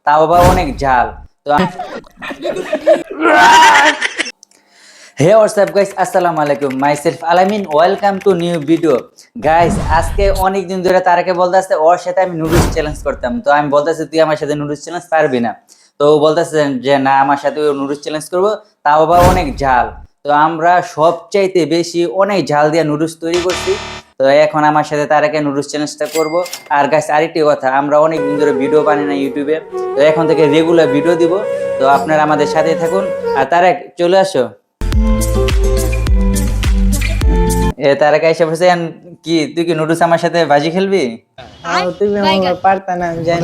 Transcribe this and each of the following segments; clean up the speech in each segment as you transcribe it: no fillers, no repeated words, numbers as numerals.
তাও আবার অনেক ঝাল। তো হে হোয়াটসঅ্যাপ গাইস, আসসালামু আলাইকুম, মাইসেলফ আলামিন, welcome to new video. Guys আজকে অনেক দিন ধরে তারাকে বলতেছে ওর সাথে আমি নুডলস চ্যালেঞ্জ করতাম। তো আমি বলতেছি তুই আমার সাথে নুডলস চ্যালেঞ্জ পারবি না। তো ও বলতেছে যে না, আমার সাথে নুডলস চ্যালেঞ্জ করবো, তাও আবার অনেক ঝাল। তো আমরা সবচাইতে বেশি অনেক ঝাল দিয়ে নুডলস তৈরি করছি। তো এখন আমার সাথে তারাকে নুডলস চ্যালেঞ্জটা করব। আর গাইস আরেকটি কথা, আমরা অনেক দিন ধরে ভিডিও বানাই না ইউটিউবে, তো এখন থেকে রেগুলার ভিডিও দিব। তো আপনারা আমাদের সাথেই থাকুন। আর তারেক চলে আসো। তারা এসে বসে কি তুই কি নুডলস আমার সাথে বাজি খেলবি? তুমি আমার পারতা না, আমি জানি।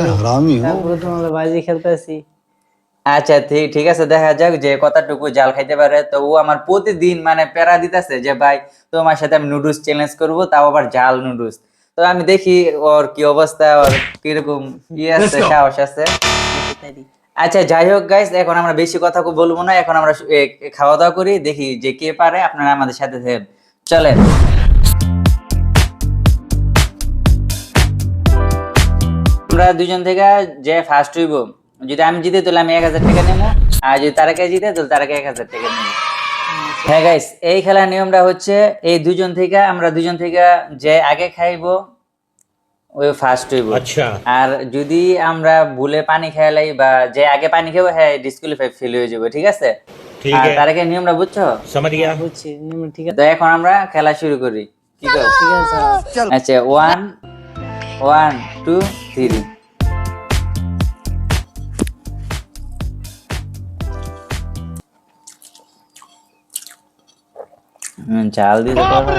তারপরে তোমার বাজি খেলতেছি। আচ্ছা ঠিক আছে, দেখা যাক যে কতটুকু জাল খাইতে পারে। তো ও আমার প্রতিদিন মানে প্যারা দিতেছে যে ভাই তোমার সাথে আমি নুডলস চ্যালেঞ্জ করব, তাও আবার জাল নুডলস। তো আমি দেখি ওর কি অবস্থা, ওর কিরকম আছে, সাহস আছে। আচ্ছা যাই হোক গাইস, এখন আমরা বেশি কথা বলবো না, এখন আমরা খাওয়া দাওয়া করি, দেখি যে কে পারে। আপনারা আমাদের সাথে চলেন। আমরা দুজন থেকে যে ফার্স্ট হইব, যদি আমি জিতে তাহলে আমি 1000 টাকা নেবো, আর যদি তারাকে জিতে তাহলে তারাকে 1000 টাকা নেবো। হ্যাঁ গাইস, এই খেলার নিয়মটা হচ্ছে এই আমরা দুজন থেকে যে আগে খাইবো ওই ফার্স্ট হইব। আচ্ছা। আর যদি আমরা ভুলে পানি খেলাই বা যে আগে পানি খাবো, হ্যাঁ ডিসকুয়ালিফাই ফেল হয়ে যাবে, ঠিক আছে? ঠিক আর আছে, তারাকে নিয়মটা বুঝছো? समझ गया। বুঝছি, ঠিক তো এখন আমরা খেলা শুরু করি, কি কর? ঠিক আছে। আচ্ছা 1 1 2 3। চাল দিতে পারবে?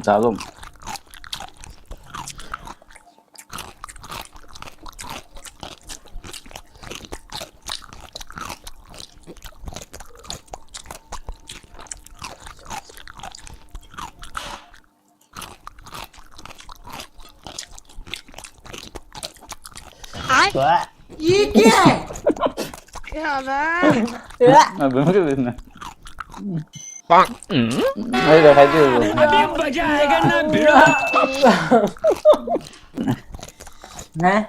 দারুণ। ये क्या है? বেমকে দিস না। এই দেখাই দিও। मजा आएगा ना भिड़ा। হ্যাঁ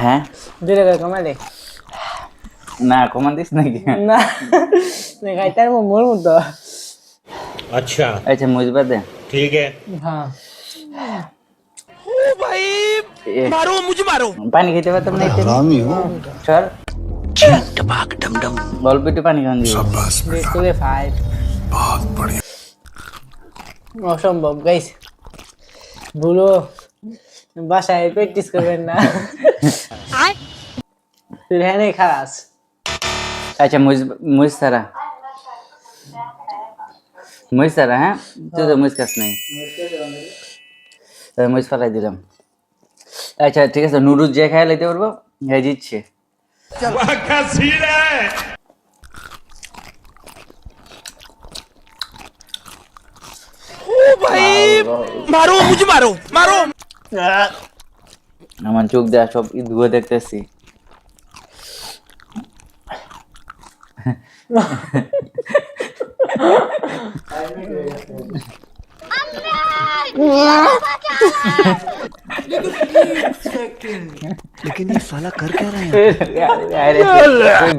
হ্যাঁ 2 টাকা কমা দে। না, কমান দিস নাকি? না খাইতার মোর মতো। अच्छा আচ্ছা মুজবা দে। ठीक है। হ্যাঁ मारो मुझे मारो। পানি খেতে পারতাম না। সর অল্প একটু পানি খান দিও। স্কুলে 5 অসম্ভব গাইস, ভুলো বাসায় প্র্যাকটিস করবেন না। তুই হ্যাঁ খারাস। আচ্ছা মুজ সারা হ্যাঁ, তুই তো মুজ খাস নাই, মুজ ফেলাই দিলাম। আচ্ছা ঠিক আছে, নুডলস যে খাই লাইতে পারবো হ্যাঁ জিতছে। क्या सीन है। मारो मुझे मारो मारो। আমার চোখ দেয়া সব ধুয়ে দেখতেছি। लेकिन ये साला कर क्या रहा है?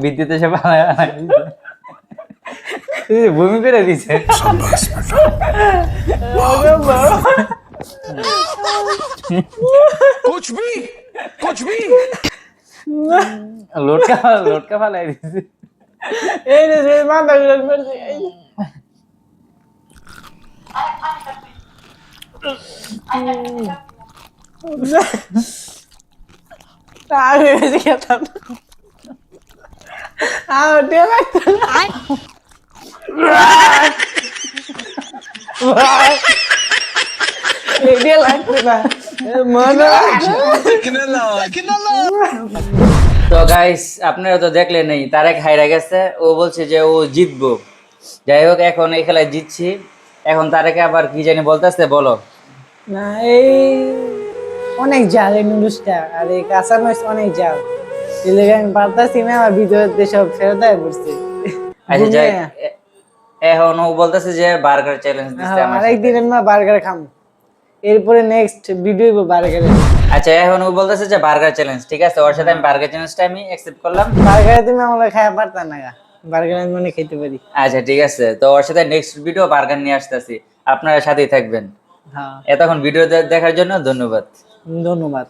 ভিত্তিতে সব ভূমি করে দিছে। कुछ भी লোটকা ফালাই দিছে। এই রে মাথা ঘুরে পড়ছে। আমি বেশি খেতাম না। আমার দিয়ে লাগতো না। দিয়ে লাগতো না, মনে তো গাইস আপনারা তো দেখলেন, নেই তারেক হাইরা গেছে, ও বলছে যে ও জিতবো। যাই হোক, এখন এই খেলায় জিতছি, এখন তারাকে আবার কি জানি বলতেছে, বলো। না এই অনেক জাল এই নুডলসটা, আর এই কাঁচা মরিচ অনেক জাল, এই লেগে আমি পারতাছি না, আমার ভিতরে সব ফেরত আয় পড়ছে। আচ্ছা যাই, ঘুমিয়ে। এখন ও বলতেছে যে বার্গার চ্যালেঞ্জ দিচ্ছে আমার সাথে। আরেকদিন আমরা বার্গার খাম, এরপরে নেক্সট ভিডিও বার্গারে। আচ্ছা, এখন ও বলতেছে যে বার্গার চ্যালেঞ্জ, ঠিক আছে, ওর সাথে আমি বার্গার চ্যালেঞ্জটা আমি অ্যাকসেপ্ট করলাম। বার্গারে তুমি আমরা খাওয়া পারতা না, বার্গার আমি মনে খেতে পারি। আচ্ছা ঠিক আছে, তো ওর সাথে নেক্সট ভিডিও বার্গার নিয়ে আসতেছি, আপনারা সাথেই থাকবেন। হ্যাঁ, এতক্ষণ ভিডিও দেখার জন্য ধন্যবাদ। ধন্যবাদ।